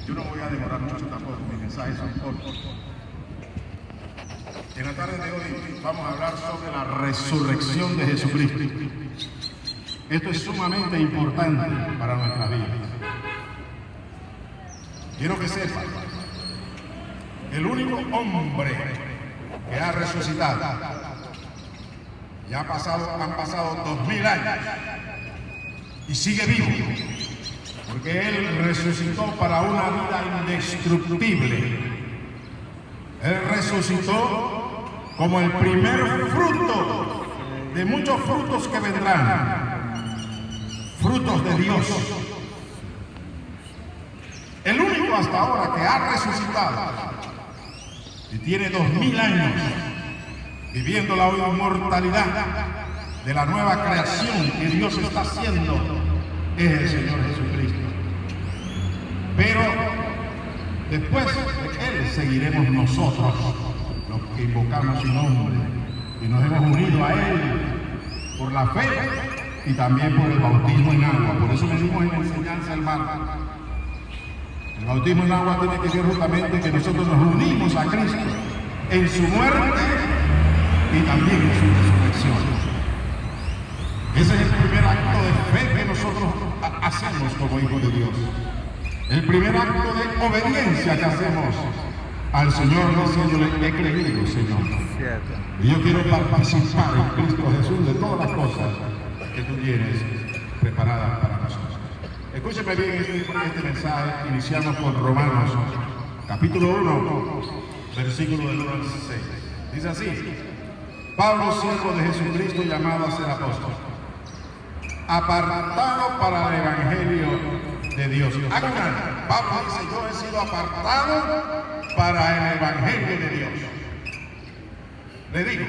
Yo no voy a demorar mucho tampoco, mis mensajes son cortos. En la tarde de hoy vamos a hablar sobre la resurrección de Jesucristo. Esto es sumamente importante para nuestra vida. Quiero que sepan, el único hombre que ha resucitado, ya han pasado 2000 años y sigue vivo, porque Él resucitó para una vida indestructible. Él resucitó como el primer fruto de muchos frutos que vendrán, frutos de Dios. El único hasta ahora que ha resucitado y tiene 2000 años viviendo la inmortalidad de la nueva creación que Dios está haciendo es el Señor Jesucristo. Pero después de Él seguiremos nosotros, los que invocamos su nombre y nos hemos unido a Él por la fe y también por el bautismo en agua. Por eso venimos en la enseñanza al mar. El bautismo en agua tiene que ser justamente que nosotros nos unimos a Cristo en su muerte y también en su resurrección. Ese es el primer acto de fe que nosotros hacemos como hijos de Dios. El primer acto de obediencia que hacemos al Señor diciéndole, he creído, Señor. Y yo quiero participar en Cristo Jesús de todas las cosas que tú tienes preparadas para nosotros. Escúcheme bien este mensaje. Iniciamos con Romanos, capítulo 1, versículo del 1 al 6. Dice así: Pablo, siervo de Jesucristo, llamado a ser apóstol, apartado para el evangelio de Dios. Pablo dice, yo he sido apartado para el evangelio de Dios. Le digo,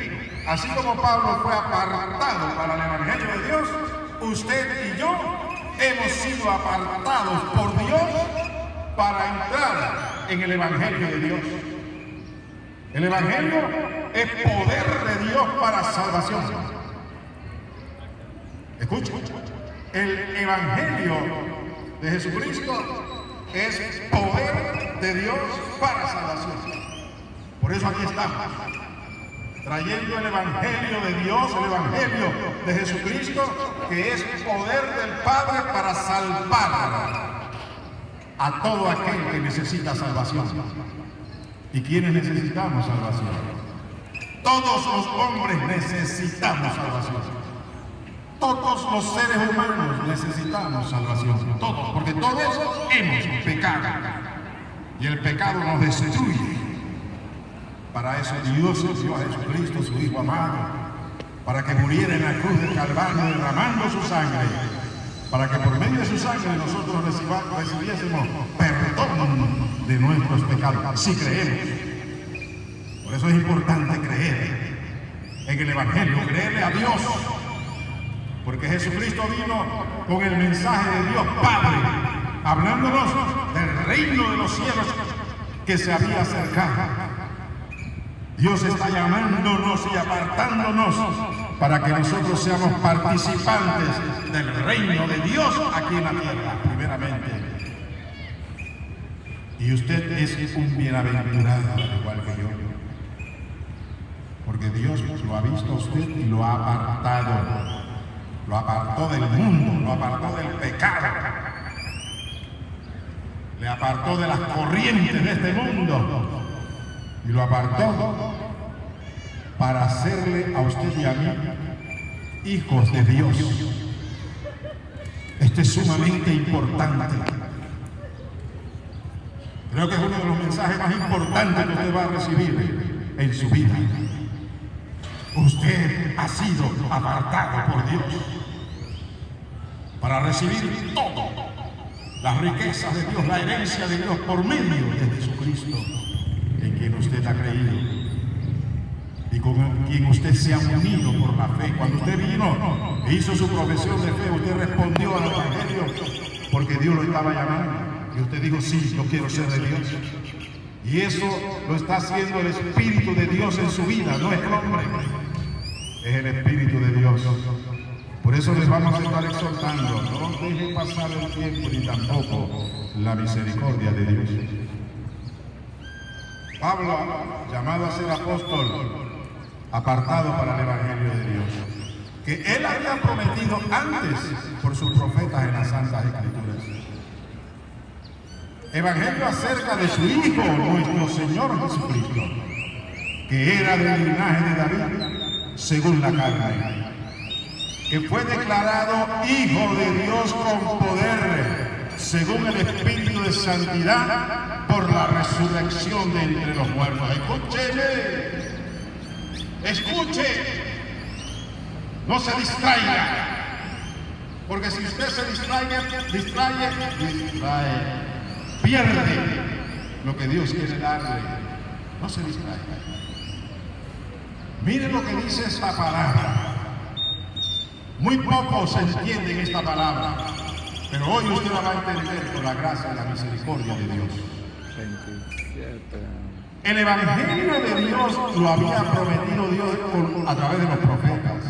así como Pablo fue apartado para el evangelio de Dios, usted y yo hemos sido apartados por Dios para entrar en el evangelio de Dios. El evangelio es poder de Dios para salvación. Escucha, el evangelio de Jesucristo es poder de Dios para salvación. Por eso aquí estamos, trayendo el evangelio de Dios, el evangelio de Jesucristo, que es poder del Padre para salvar a todo aquel que necesita salvación. ¿Y quiénes necesitamos salvación? Todos los hombres necesitamos salvación. Todos los seres humanos necesitamos salvación. Todos, porque todos hemos pecado. Y el pecado nos destruye. Para eso Dios envió a Jesucristo, su Hijo amado, para que muriera en la cruz del Calvario derramando su sangre, para que por medio de su sangre nosotros recibiésemos perdón de nuestros pecados, si creemos. Por eso es importante creer en el Evangelio, creerle a Dios, porque Jesucristo vino con el mensaje de Dios Padre, hablándonos del reino de los cielos que se había acercado. Dios está llamándonos y apartándonos para que nosotros seamos participantes del reino de Dios aquí en la tierra, primeramente. Y usted es un bienaventurado, igual que yo. Porque Dios lo ha visto a usted y lo ha apartado. Lo apartó del mundo, lo apartó del pecado. Le apartó de las corrientes de este mundo. Y lo apartó para hacerle a usted y a mí hijos de Dios. Esto es sumamente importante. Creo que es uno de los mensajes más importantes que usted va a recibir en su vida. Usted ha sido apartado por Dios para recibir todo, las riquezas de Dios, la herencia de Dios por medio de Jesucristo, en quien usted ha creído y con quien usted se ha unido por la fe. Cuando usted vino e hizo su profesión de fe, usted respondió al evangelio porque Dios lo estaba llamando y usted dijo, sí, yo quiero ser de Dios. Y eso lo está haciendo el Espíritu de Dios en su vida, no es el hombre, es el Espíritu de Dios. Por eso les vamos a estar exhortando, no dejen pasar el tiempo ni tampoco la misericordia de Dios. Pablo, llamado a ser apóstol, apartado para el Evangelio de Dios, que él había prometido antes por sus profetas en las Santas Escrituras. Evangelio acerca de su Hijo, nuestro Señor Jesucristo, que era del linaje de David, según la carne, que fue declarado Hijo de Dios con poder, según el Espíritu de santidad, por la resurrección de entre los muertos. Escuche, no se distraiga, porque si usted se distrae, pierde lo que Dios quiere darle. No se distraiga. Miren lo que dice esta palabra. Muy poco se entiende en esta palabra, pero hoy usted la va a entender con la gracia y la misericordia de Dios. 27. El Evangelio de Dios lo había prometido Dios a través de los profetas.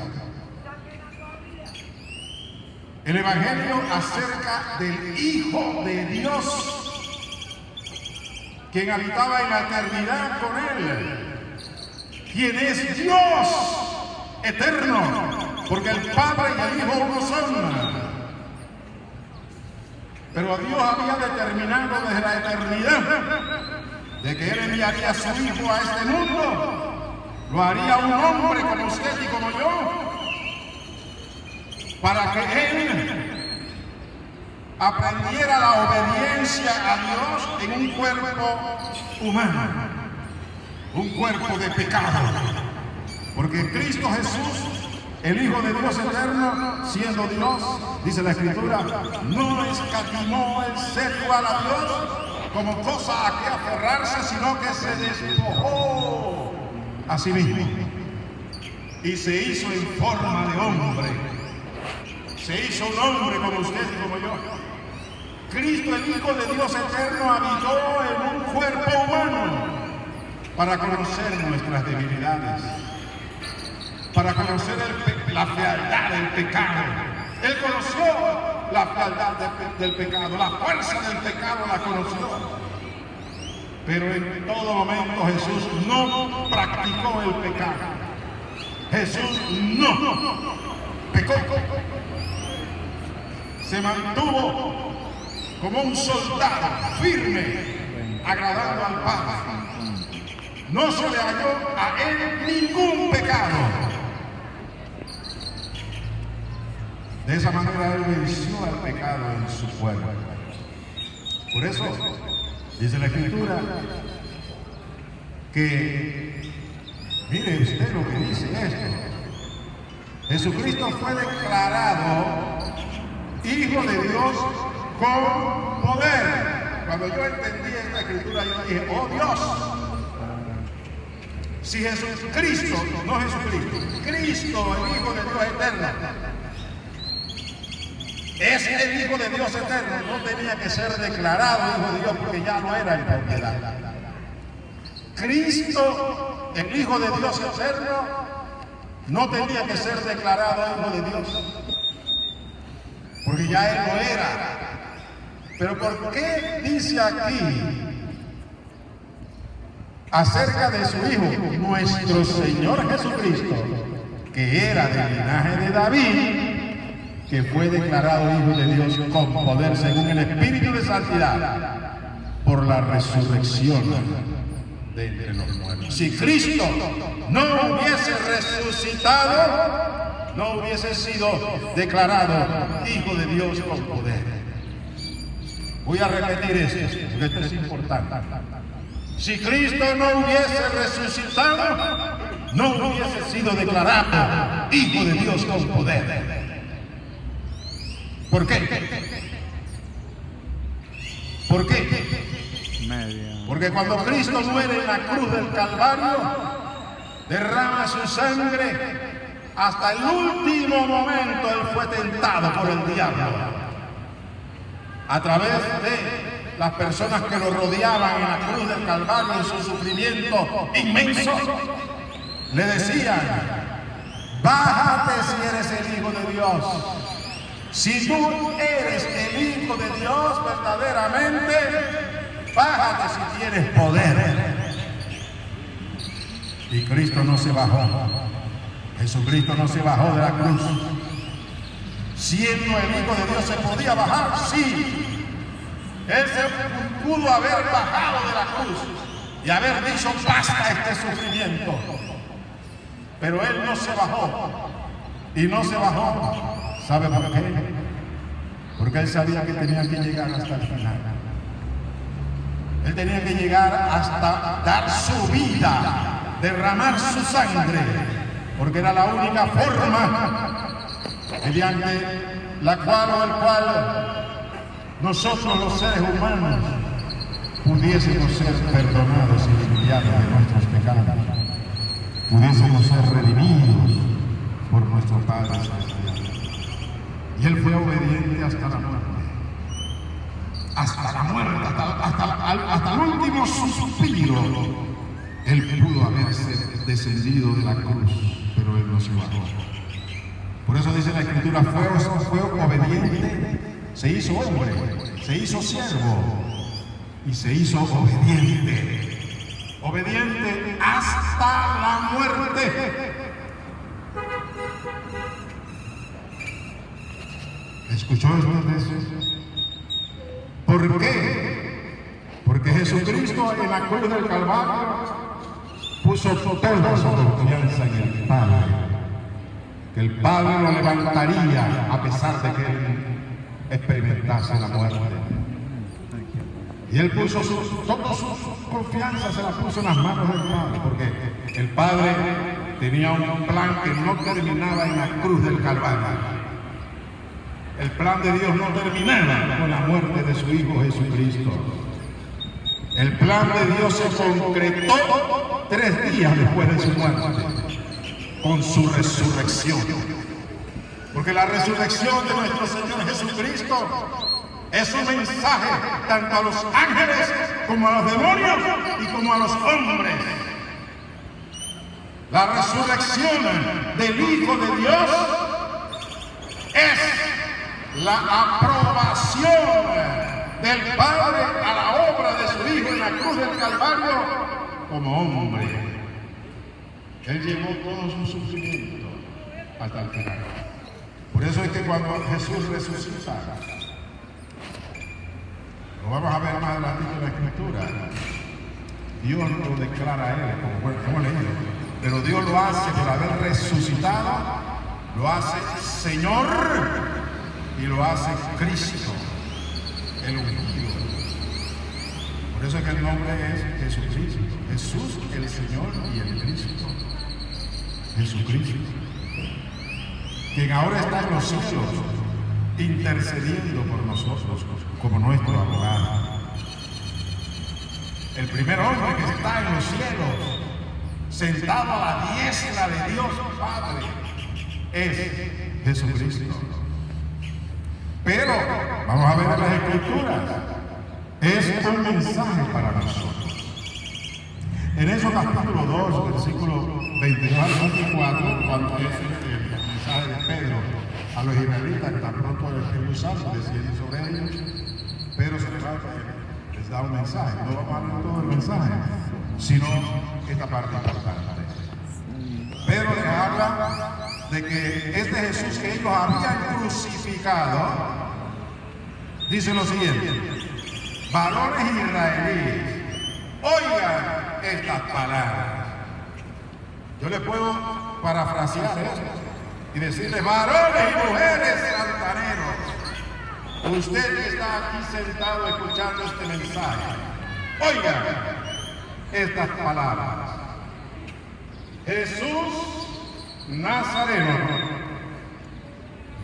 El Evangelio acerca del Hijo de Dios, quien habitaba en la eternidad con Él, quien es Dios eterno, porque el Padre y el Hijo uno son. Pero Dios había determinado desde la eternidad de que Él enviaría a su Hijo a este mundo, lo haría un hombre como usted y como yo, para que Él aprendiera la obediencia a Dios en un cuerpo humano, un cuerpo de pecado, porque Cristo Jesús, el Hijo de Dios eterno, siendo Dios, dice la Escritura, no escatimó el ser igual a Dios como cosa a que aferrarse, sino que se despojó a sí mismo y se hizo en forma de hombre. Se hizo un hombre como usted y como yo. Cristo, el Hijo de Dios eterno, habitó en un cuerpo humano para conocer nuestras debilidades, para conocer la fealdad del pecado. Él conoció la fealdad del pecado, la fuerza del pecado la conoció. Pero en todo momento Jesús no practicó el pecado. Jesús no pecó. Se mantuvo como un soldado firme, agradando al Padre. No se le halló a él ningún pecado. De esa manera él venció al pecado en su cuerpo. Por eso dice la Escritura que, mire usted lo que dice esto: Jesucristo fue declarado Hijo de Dios con poder. Cuando yo entendí esta Escritura, yo dije, oh Dios, si Jesucristo, no Jesucristo, Cristo, el Hijo de Dios eterno, es el Hijo de Dios eterno, no tenía que ser declarado Hijo de Dios porque ya no era en propiedad. Cristo, el Hijo de Dios eterno, no tenía que ser declarado Hijo de Dios porque ya Él no era. Pero ¿por qué dice aquí acerca de su Hijo, nuestro Señor Jesucristo, que era del linaje de David, que fue declarado Hijo de Dios con poder según el Espíritu de santidad por la resurrección de entre los muertos? Si Cristo no hubiese resucitado, no hubiese sido declarado Hijo de Dios con poder. Voy a repetir esto, porque esto es importante. Si Cristo no hubiese resucitado, no hubiese sido declarado Hijo de Dios con poder. ¿Por qué? ¿Por qué? Porque cuando Cristo muere en la cruz del Calvario, derrama su sangre, hasta el último momento Él fue tentado por el diablo. A través de las personas que lo rodeaban en la cruz del Calvario, en su sufrimiento inmenso, le decían: bájate si eres el Hijo de Dios. Si tú eres el Hijo hijo de Dios verdaderamente, bájate si tienes poder. Y Cristo no se bajó. Jesucristo no se bajó de la cruz. Siendo el Hijo de Dios, ¿se podía bajar? Sí. Él se pudo haber bajado de la cruz y haber dicho basta este sufrimiento. Pero Él no se bajó. Y no se bajó. ¿Sabe por qué? Porque Él sabía que tenía que llegar hasta el final. Él tenía que llegar hasta dar su vida, derramar su sangre, porque era la única forma mediante la cual o el cual nosotros los seres humanos pudiésemos ser perdonados y limpiados de nuestros pecados, pudiésemos ser redimidos por nuestro Padre Celestial. Y Él fue obediente hasta la muerte. Hasta la muerte, hasta el último suspiro. Él pudo haberse descendido de la cruz, pero Él no se bajó. Por eso dice la Escritura, fue obediente, se hizo hombre, se hizo siervo y se hizo obediente. Obediente hasta la muerte. ¿Escuchó esto? ¿Por qué? Porque Jesucristo en la cruz del Calvario puso toda su confianza en el Padre. Que el Padre lo levantaría a pesar de que él experimentase la muerte. Y él puso toda su confianza, se la puso en las manos del Padre, porque el Padre tenía un plan que no terminaba en la cruz del Calvario. El plan de Dios no terminaba con la muerte de su Hijo Jesucristo. El plan de Dios se concretó 3 días después de su muerte, con su resurrección. Porque la resurrección de nuestro Señor Jesucristo es un mensaje tanto a los ángeles como a los demonios y como a los hombres. La resurrección del Hijo de Dios es la aprobación del Padre a la obra de su Hijo en la cruz del Calvario como hombre. Él llevó todo su sufrimiento hasta el final. Por eso es que cuando Jesús resucita, lo vamos a ver más adelante en la Escritura, Dios lo declara a Él, como hemos leído, pero Dios lo hace por haber resucitado, lo hace Señor y lo hace Cristo, el ungido. Por eso es que el nombre es Jesucristo. Jesús el Señor y el Cristo. Jesucristo, quien ahora está en los cielos intercediendo por nosotros como nuestro abogado. El primer hombre que está en los cielos, sentado a la diestra de Dios Padre, es Jesucristo. Pero, vamos a ver en las Escrituras, es un mensaje para nosotros. En eso capítulo 2, versículo 22 al 24, cuando es el mensaje de Pedro a los israelitas, que tan pronto el Espíritu Santo desciende sobre ellos, Pedro se les da un mensaje. No vamos a hablar todo el mensaje, sino esta parte importante. Pedro les habla de que este Jesús que ellos habían crucificado, dice lo siguiente: varones israelíes, oigan estas palabras. Yo les puedo parafrasear esto y decirles: varones y mujeres santaneros, usted que está aquí sentado escuchando este mensaje, oigan estas palabras. Jesús Nazareno,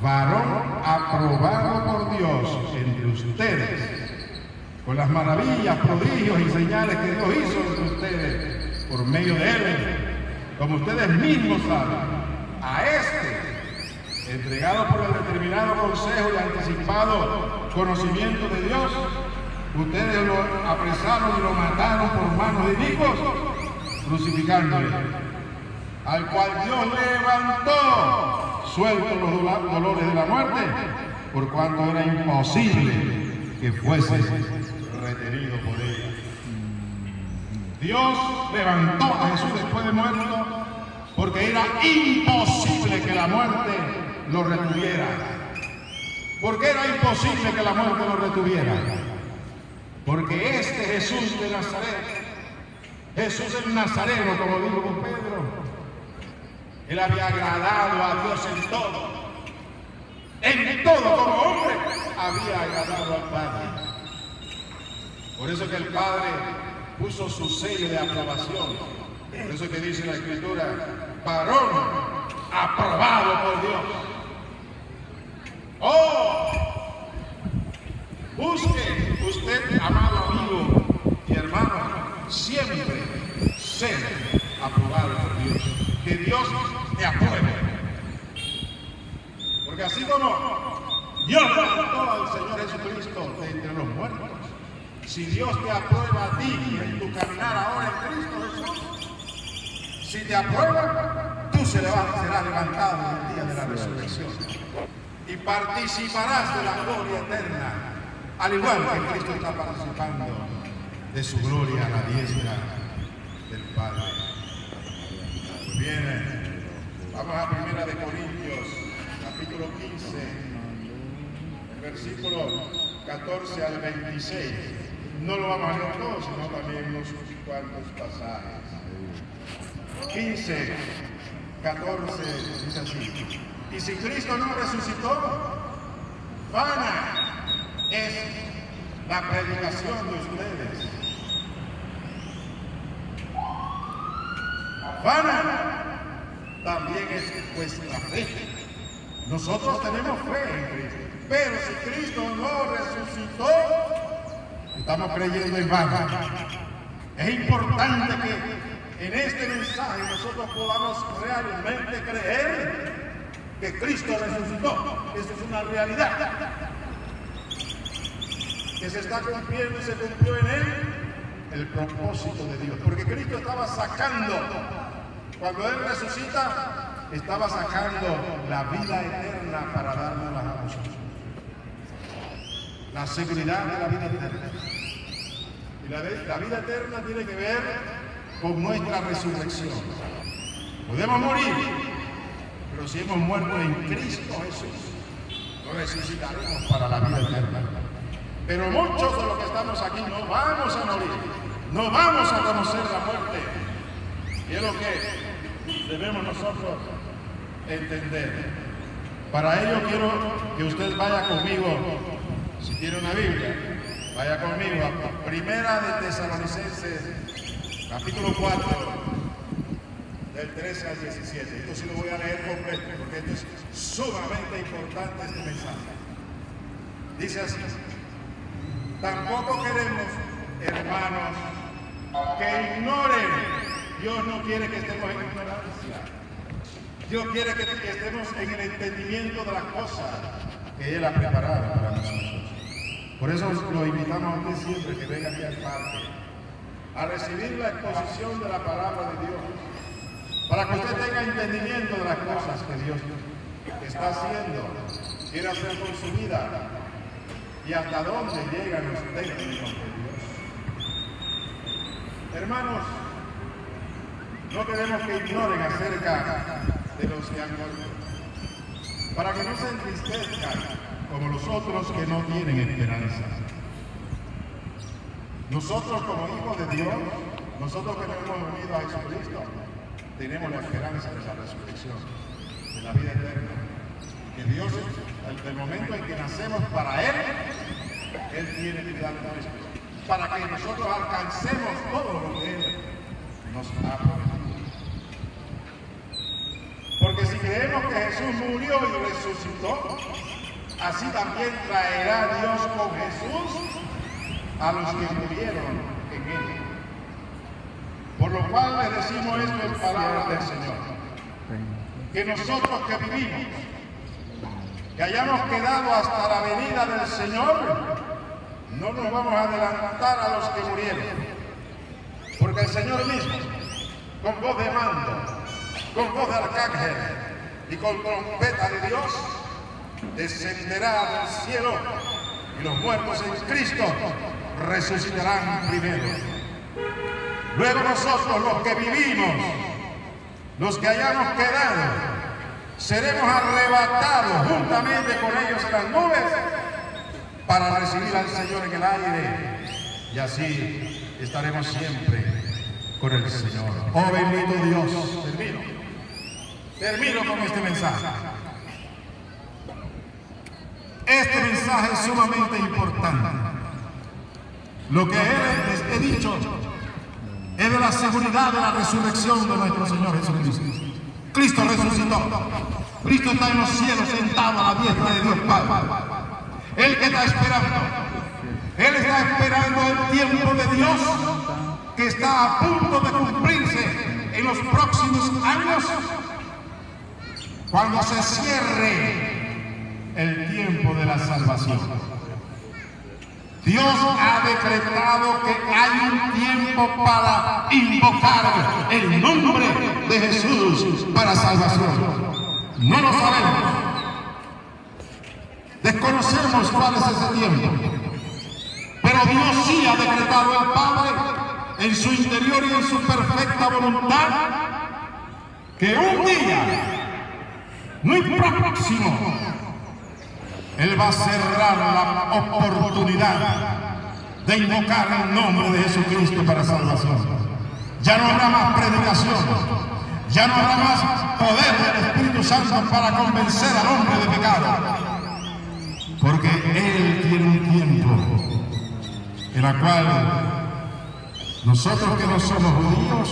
varón aprobado por Dios entre ustedes, con las maravillas, prodigios y señales que Dios hizo entre ustedes por medio de Él, como ustedes mismos saben, a este, entregado por el determinado consejo y anticipado conocimiento de Dios, ustedes lo apresaron y lo mataron por manos de inicuos, crucificándole, al cual Dios levantó, suelto los dolores de la muerte, por cuanto era imposible que fuese retenido por ella. Dios levantó a Jesús después de muerto porque era imposible que la muerte lo retuviera. ¿Por qué era imposible que la muerte lo retuviera? Porque este Jesús de Nazaret, Jesús el Nazareno, como dijo Pedro, él había agradado a Dios en todo. En todo, como hombre, había agradado al Padre. Por eso que el Padre puso su sello de aprobación. Por eso que dice la Escritura, varón aprobado por Dios. ¡Oh! Busque usted, amado amigo y hermano, siempre ser aprobado por Dios. Que Dios te apruebe. Porque así como Dios levantó al Señor Jesucristo de entre los muertos, si Dios te aprueba a ti en tu caminar ahora en Cristo Jesús, si te aprueba, tú serás levantado en el día de la resurrección y participarás de la gloria eterna, al igual que Cristo está participando de su gloria a la diestra del Padre. Muy bien, vamos a 1 Corintios, capítulo 15, versículo 14 al 26. No lo vamos a leer todo, sino también unos cuantos pasajes. 15, 14, dice así. Y si Cristo no resucitó, vana es la predicación de ustedes. Vana también es vuestra fe. Nosotros tenemos fe en Cristo, pero si Cristo no resucitó, estamos creyendo en vano. Es importante que en este mensaje nosotros podamos realmente creer que Cristo resucitó. Eso es una realidad que se está cumpliendo y se cumplió en él el propósito de Dios. Porque Cristo estaba sacando, cuando él resucita, estaba sacando la vida eterna para dárnosla a nosotros. La seguridad de la vida eterna. Y la vida eterna tiene que ver con nuestra resurrección. Podemos morir, pero si hemos muerto en Cristo Jesús, resucitaremos para la vida eterna. Pero muchos de los que estamos aquí no vamos a morir, no vamos a conocer la muerte. Y es lo que debemos nosotros entender. Para ello quiero que usted vaya conmigo, si tiene una Biblia, vaya conmigo a Primera de Tesalonicenses, capítulo 4, del 13 al 17. Esto sí lo voy a leer completo, porque esto es sumamente importante, este mensaje. Dice así: tampoco queremos, hermanos, que ignoren. Dios no quiere que estemos en ignorancia. Dios quiere que estemos en el entendimiento de las cosas que Él ha preparado para nosotros. Por eso lo invitamos a usted siempre que venga aquí al parque a recibir la exposición de la palabra de Dios, para que usted tenga entendimiento de las cosas que Dios está haciendo, quiere hacer con su vida y hasta dónde llegan los términos de Dios. Hermanos, no queremos que ignoren acerca de los que han muerto, para que no se entristezcan como los otros que no tienen esperanza. Nosotros como hijos de Dios, nosotros que nos hemos unido a Jesucristo, tenemos la esperanza de la resurrección, de la vida eterna. Que Dios, desde el momento en que nacemos para Él tiene que darnos esto, para que nosotros alcancemos todo lo que Él nos ha prometido. Porque si creemos que Jesús murió y resucitó, así también traerá Dios con Jesús a los que murieron en Él. Por lo cual les decimos esto en palabras del Señor: que nosotros que vivimos, que hayamos quedado hasta la venida del Señor, no nos vamos a adelantar a los que murieron. Porque el Señor mismo, con voz de mando, con voz de arcángel y con trompeta de Dios, descenderá del cielo, y los muertos en Cristo resucitarán primero. Luego nosotros, los que vivimos, los que hayamos quedado, seremos arrebatados juntamente con ellos en las nubes para recibir al Señor en el aire, y así estaremos siempre con el Señor. Oh bendito Dios. Termino con este mensaje. Este mensaje es sumamente importante. Lo que les he dicho es de la seguridad de la resurrección de nuestro Señor Jesucristo. Cristo resucitó. Cristo está en los cielos sentado a la diestra de Dios Padre. Él que está esperando. Él está esperando el tiempo de Dios que está a punto de cumplirse en los próximos años, cuando se cierre el tiempo de la salvación. Dios ha decretado que hay un tiempo para invocar el nombre de Jesús para salvación. No lo sabemos. Desconocemos cuál es ese tiempo. Pero Dios sí ha decretado al Padre en su interior y en su perfecta voluntad que un día muy próximo Él va a cerrar la oportunidad de invocar el nombre de Jesucristo para salvación. Ya no habrá más predicación, ya no habrá más poder del Espíritu Santo para convencer al hombre de pecado, porque Él tiene un tiempo en el cual nosotros que no somos judíos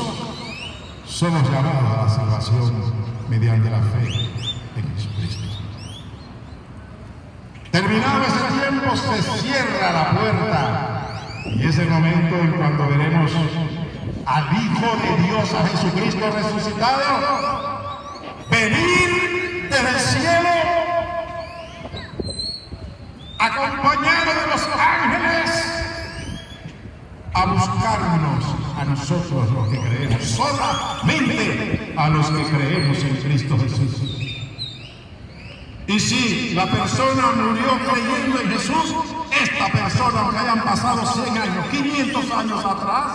somos llamados a la salvación mediante la fe en Jesucristo. Terminado ese tiempo, se cierra la puerta y es el momento en cuando veremos al Hijo de Dios, a Jesucristo resucitado, venir desde el cielo acompañado de los ángeles a buscarnos a nosotros los que creemos, solamente a los que creemos en Cristo Jesús. Y si la persona murió creyendo en Jesús, esta persona, aunque hayan pasado 100 años, 500 años atrás,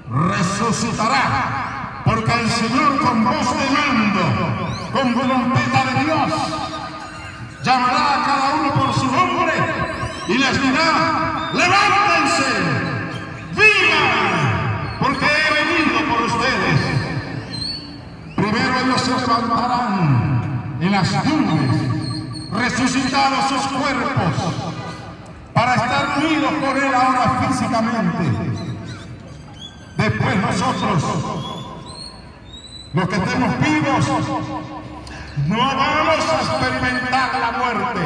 resucitará, porque el Señor con voz de mando, con trompeta de Dios, llamará a cada uno por su nombre y les dirá: levántense, vivan, porque he venido por ustedes. Primero ellos se levantarán en las nubes, resucitados sus cuerpos, para estar unidos con Él ahora físicamente. Después nosotros, los que estemos vivos, no vamos a experimentar la muerte,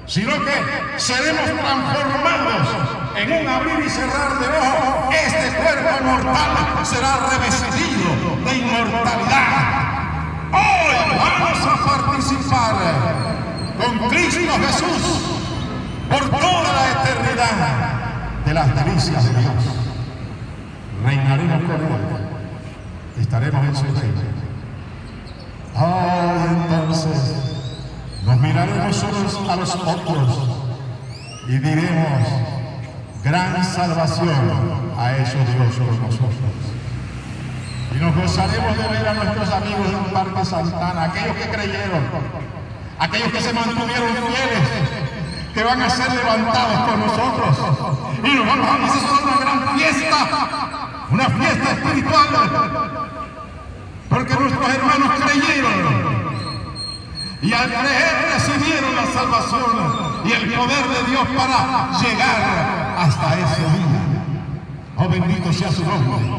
sino que seremos transformados en un abrir y cerrar de ojos. Este cuerpo mortal será revestido de inmortalidad. Hoy vamos a participar con Cristo Jesús por toda la eternidad de las delicias de Dios. Reinaremos con Él, estaremos en su reino. Entonces nos miraremos unos a los otros y diremos: gran salvación ha hecho Dios con nosotros. Y nos gozaremos de ver a nuestros amigos en Parque Santana, aquellos que creyeron, aquellos que se mantuvieron fieles, que van a ser levantados con nosotros. Y nos vamos a hacer una gran fiesta espiritual, porque nuestros hermanos creyeron. Y al creer recibieron la salvación y el poder de Dios para llegar hasta ese día. Oh, bendito sea su nombre.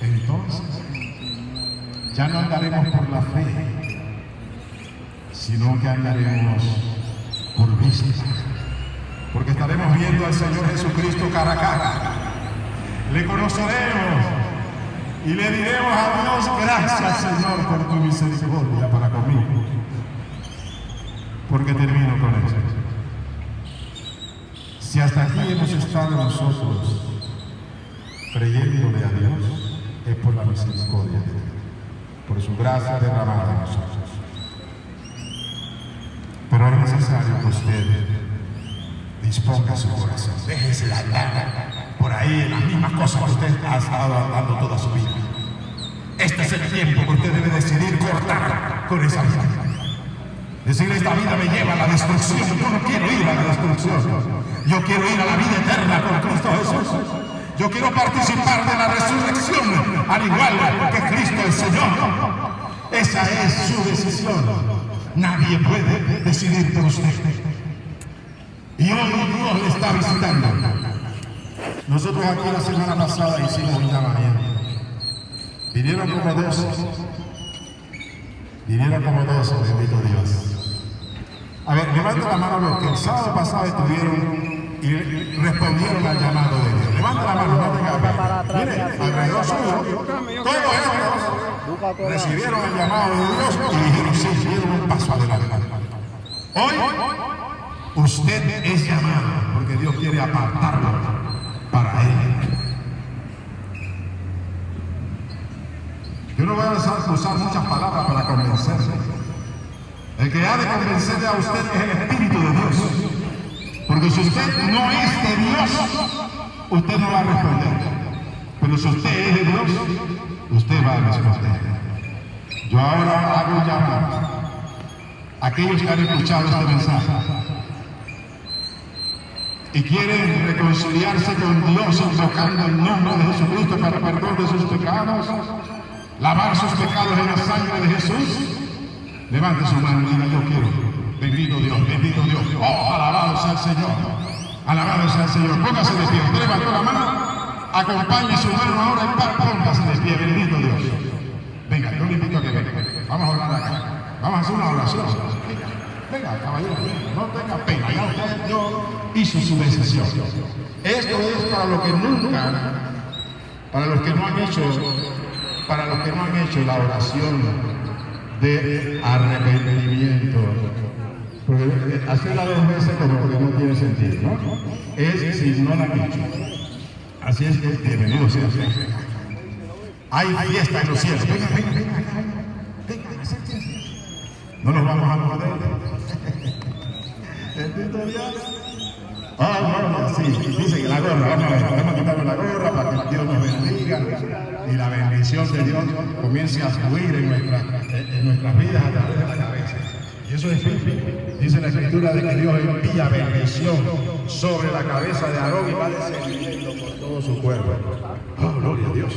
Entonces, ya no andaremos por la fe, sino que andaremos por vista, porque estaremos viendo al Señor Jesucristo cara a cara. Le conoceremos y le diremos a Dios: gracias, Señor, por tu misericordia para conmigo. Porque termino con eso. Si hasta aquí hemos estado nosotros creyéndole a Dios, es por la misericordia de Dios. por su gracia derramada en nosotros. Pero es necesario que usted disponga su corazón. Déjese la andar por ahí en las mismas cosas que usted ha estado andando toda su vida. Este es el tiempo que usted debe decidir cortar con esa vida. Decir, esta vida me lleva a la destrucción. Yo no quiero ir a la destrucción. Yo quiero ir a la vida eterna con Cristo Jesús. Yo quiero participar de la resurrección, al igual que Cristo el Señor. Esa es su decisión. Nadie puede decidir por usted. Y hoy Dios le está visitando. Nosotros aquí la semana pasada hicimos un llamamiento. Vinieron como 12. Bendito Dios. A ver, levanta la mano los que el sábado pasado estuvieron y respondieron al llamado de Dios. Levanta la mano, no tenga pena. Mire, alrededor suyo, todos ellos recibieron el llamado de Dios y dijeron, sí, dieron un paso adelante. Hoy, usted es llamado porque Dios quiere apartarlo para Él. Yo no voy a usar muchas palabras para convencerle. El que ha de convencerle a usted es el Espíritu de Dios. Porque si usted no es de Dios, usted no va a responder. Pero si usted es de Dios, usted va a responder. Yo ahora hago un llamado a aquellos que han escuchado este mensaje y quieren reconciliarse con Dios invocando el nombre de Jesucristo para el perdón de sus pecados, lavar sus pecados en la sangre de Jesús. Levante su mano y diga, yo quiero. Bendito Dios, bendito Dios. Oh, alabado sea el Señor. Alabado sea el Señor. Póngase de pie. Usted levantó la mano. Acompañe a su hermano ahora y póngase de pie. Bendito Dios. Venga, yo le invito a que venga. Vamos a hablar acá. Vamos a hacer una oración. Venga, caballero, no tenga pena. Ya usted hizo su decisión. Esto es para los que nunca, para los que no han hecho la oración de arrepentimiento, porque hacerla 2 veces como que no tiene sentido, ¿no? Es si no la han hecho. Así es que bienvenido sea. Hay fiesta en los cielos. Venga, no nos vamos a morder. Bendito Dios. Bueno, sí, dice que la gorra, vamos a quitarle la gorra para que Dios nos bendiga y la bendición de Dios comience a fluir en nuestras vidas a través de la cabeza. Y eso es bíblico. Dice la Escritura de que Dios envía bendición sobre la cabeza de Aarón y va descendiendo por todo su cuerpo. Oh, gloria a Dios.